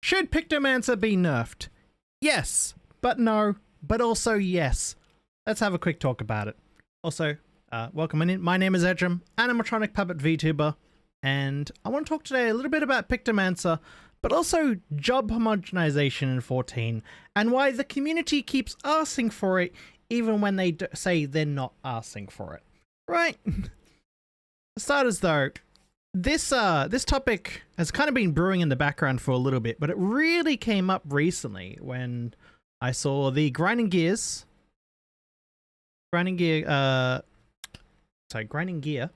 Should Pictomancer be nerfed? Yes, but no, but also yes. Let's have a quick talk about it. Also, welcome in. My name is Edrem, animatronic puppet VTuber, and I want to talk today a little bit about Pictomancer, but also job homogenization in 14, and why the community keeps asking for it, even when they say they're not asking for it. Right? For starters, though, this topic has kind of been brewing in the background for a little bit, but it really came up recently when I saw the Grinding Gear,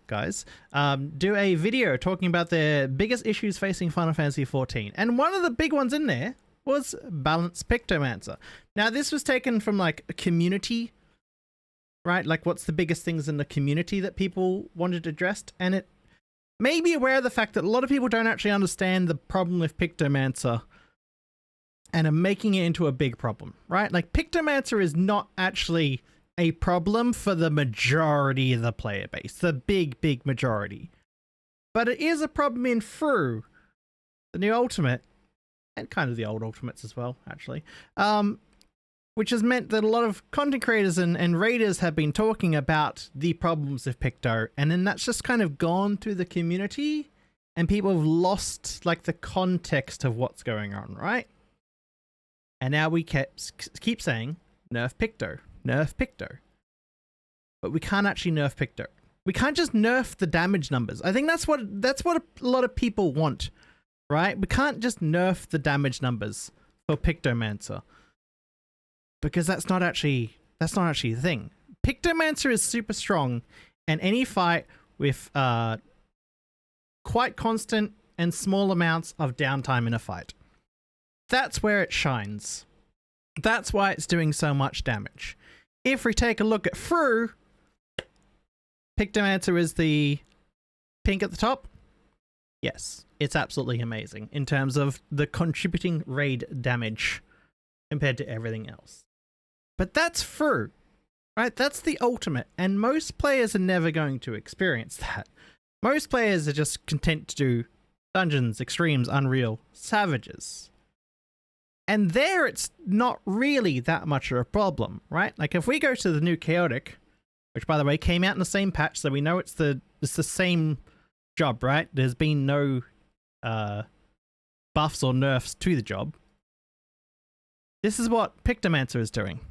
guys, do a video talking about their biggest issues facing Final Fantasy XIV, and one of the big ones in there was balanced Pictomancer. Now, this was taken from like a community, right? Like, what's the biggest things in the community that people wanted addressed, and it may be aware of the fact that a lot of people don't actually understand the problem with Pictomancer and are making it into a big problem, right? Like, Pictomancer is not actually a problem for the majority of the player base, the big majority. But it is a problem in FFXIV, the new Ultimate, and kind of the old Ultimates as well, actually, which has meant that a lot of content creators and raiders have been talking about the problems of Picto, and then that's just kind of gone through the community, and people have lost, like, the context of what's going on, right? And now we keep saying, nerf Picto. Nerf Picto. But we can't actually nerf Picto. We can't just nerf the damage numbers. I think that's what a lot of people want, right? We can't just nerf the damage numbers for Pictomancer, because that's not actually the thing. Pictomancer is super strong, and any fight with quite constant and small amounts of downtime in a fight, that's where it shines. That's why it's doing so much damage. If we take a look at FFXIV, Pictomancer is the pink at the top. Yes, it's absolutely amazing in terms of the contributing raid damage compared to everything else. But that's FFXIV, right? That's the ultimate, and most players are never going to experience that. Most players are just content to do dungeons, extremes, unreal, savages. And there, it's not really that much of a problem, right? Like, if we go to the new Chaotic, which, by the way, came out in the same patch, so we know it's the same job, right? There's been no buffs or nerfs to the job. This is what Pictomancer is doing.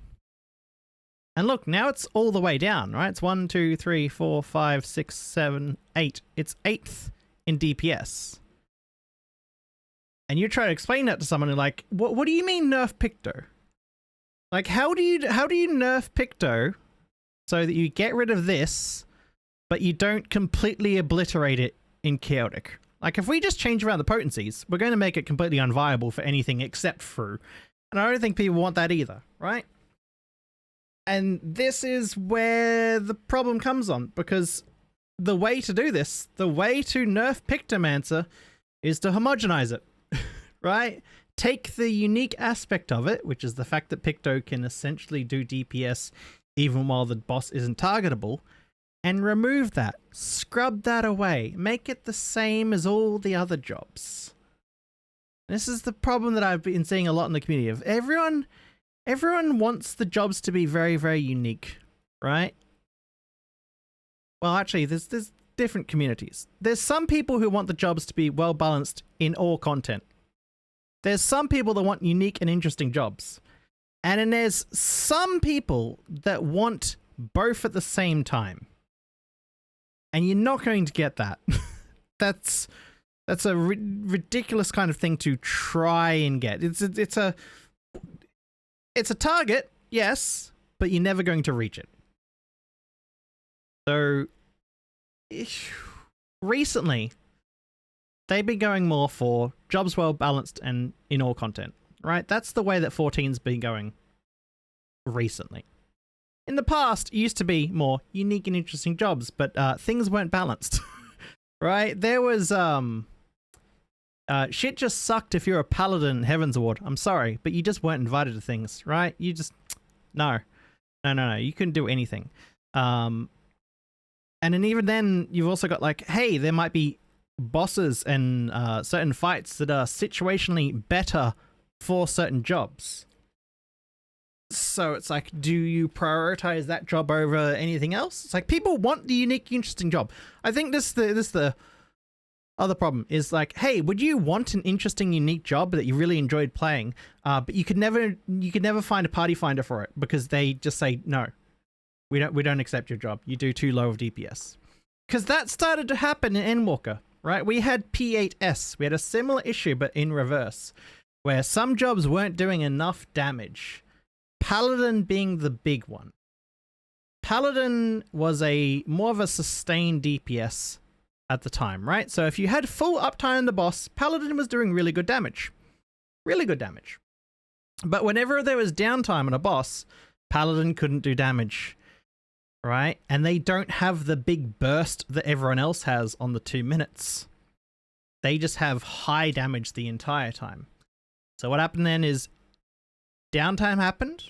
And look, now it's all the way down, right? It's 1, 2, 3, 4, 5, 6, 7, 8. It's 8th in DPS. And you try to explain that to someone who's like, what do you mean nerf Picto? Like, how do you nerf Picto so that you get rid of this, but you don't completely obliterate it in Chaotic? Like, if we just change around the potencies, we're going to make it completely unviable for anything except FFXIV. And I don't think people want that either, right? And this is where the problem comes on, because the way to do this, the way to nerf Pictomancer, is to homogenize it. Right? Take the unique aspect of it, which is the fact that Picto can essentially do DPS even while the boss isn't targetable, and remove that. Scrub that away. Make it the same as all the other jobs. This is the problem that I've been seeing a lot in the community. Of everyone wants the jobs to be very, very unique, right? Well, actually, there's different communities. There's some people who want the jobs to be well balanced in all content. There's some people that want unique and interesting jobs. And then there's some people that want both at the same time. And you're not going to get that. That's a ridiculous kind of thing to try and get. It's a target, yes, but you're never going to reach it. So recently, they've been going more for jobs well balanced and in all content, right? That's the way that 14's been going recently. In the past, it used to be more unique and interesting jobs, but things weren't balanced, right? There was, shit just sucked if you're a paladin in Heaven's Ward. I'm sorry, but you just weren't invited to things, right? You just, no. You couldn't do anything. And then even then, you've also got like, hey, there might be bosses and certain fights that are situationally better for certain jobs. So it's like, do you prioritize that job over anything else? It's like people want the unique, interesting job. I think this the other problem is like, hey, would you want an interesting, unique job that you really enjoyed playing, but you could never find a party finder for it because they just say no, we don't accept your job. You do too low of DPS. Because that started to happen in Endwalker, right? We had P8S. We had a similar issue, but in reverse, where some jobs weren't doing enough damage. Paladin being the big one. Paladin was more of a sustained DPS at the time, right? So if you had full uptime on the boss, Paladin was doing really good damage. Really good damage. But whenever there was downtime on a boss, Paladin couldn't do damage, right? And they don't have the big burst that everyone else has on the 2 minutes. They just have high damage the entire time. So what happened then is downtime happened,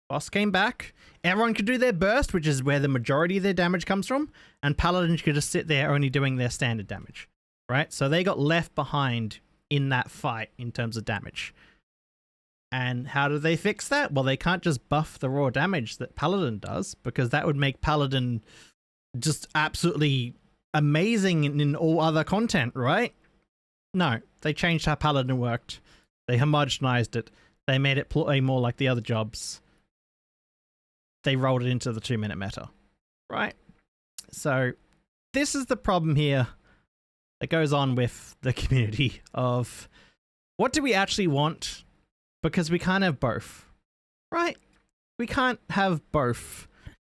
boss came back, everyone could do their burst, which is where the majority of their damage comes from, and Paladins could just sit there only doing their standard damage, right? So they got left behind in that fight in terms of damage. And how do they fix that? Well, they can't just buff the raw damage that Paladin does, because that would make Paladin just absolutely amazing in all other content, right? No, they changed how Paladin worked. They homogenized it. They made it play more like the other jobs. They rolled it into the 2-minute meta, right? So this is the problem here that goes on with the community of what do we actually want? Because we can't have both, right? We can't have both.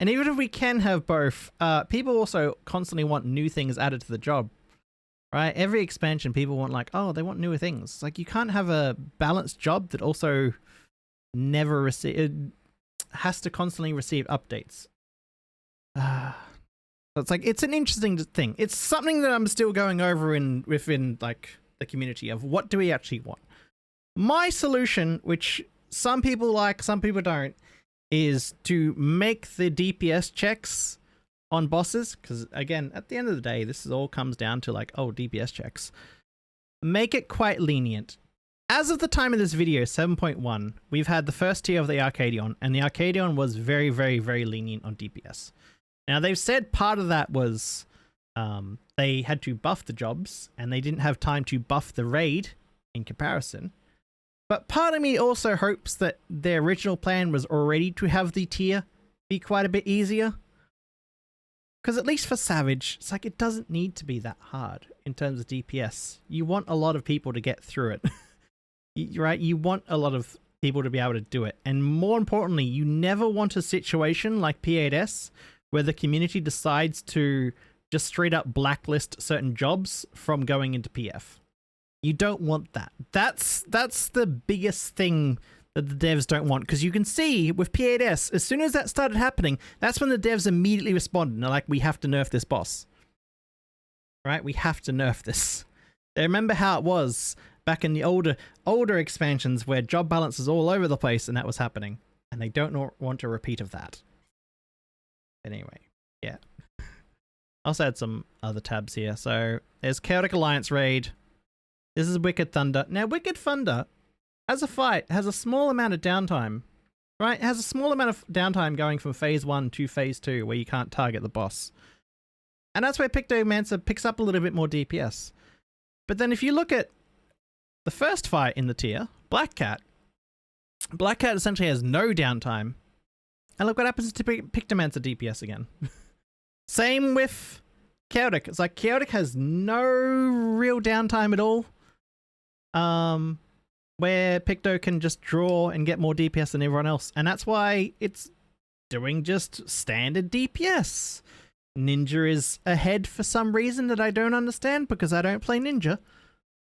And even if we can have both, people also constantly want new things added to the job, right? Every expansion, people want like, oh, they want newer things. It's like you can't have a balanced job that also never has to constantly receive updates. So it's like, it's an interesting thing. It's something that I'm still going over within like the community of what do we actually want? My solution, which some people like, some people don't, is to make the DPS checks on bosses, because again, at the end of the day, this all comes down to like, oh, DPS checks. Make it quite lenient. As of the time of this video, 7.1, we've had the first tier of the Arcadion, and the Arcadion was very, very, very lenient on DPS. Now, they've said part of that was they had to buff the jobs, and they didn't have time to buff the raid in comparison. But part of me also hopes that their original plan was already to have the tier be quite a bit easier. Because at least for Savage, it's like it doesn't need to be that hard in terms of DPS. You want a lot of people to get through it. Right? You want a lot of people to be able to do it. And more importantly, you never want a situation like P8S where the community decides to just straight up blacklist certain jobs from going into PF. You don't want that. That's the biggest thing that the devs don't want, because you can see with P8S, as soon as that started happening, that's when the devs immediately responded and they're like, we have to nerf this boss. Right? We have to nerf this. They remember how it was back in the older expansions where job balance is all over the place and that was happening, and they don't want a repeat of that. Anyway, yeah. I'll also add some other tabs here. So there's Chaotic Alliance raid. This is Wicked Thunder. Now, Wicked Thunder, as a fight, has a small amount of downtime, right? It has a small amount of downtime going from phase 1 to phase 2 where you can't target the boss. And that's where Pictomancer picks up a little bit more DPS. But then if you look at the first fight in the tier, Black Cat essentially has no downtime. And look what happens to Pictomancer DPS again. Same with Chaotic. It's like Chaotic has no real downtime at all. Where Picto can just draw and get more DPS than everyone else. And that's why it's doing just standard DPS. Ninja is ahead for some reason that I don't understand because I don't play Ninja.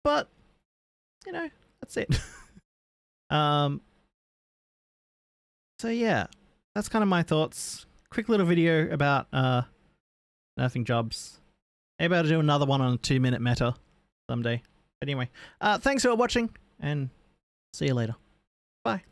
But, you know, that's it. So yeah, that's kind of my thoughts. Quick little video about nerfing jobs. Maybe I'll do another one on a 2-minute meta someday. But anyway, thanks for watching, and see you later. Bye.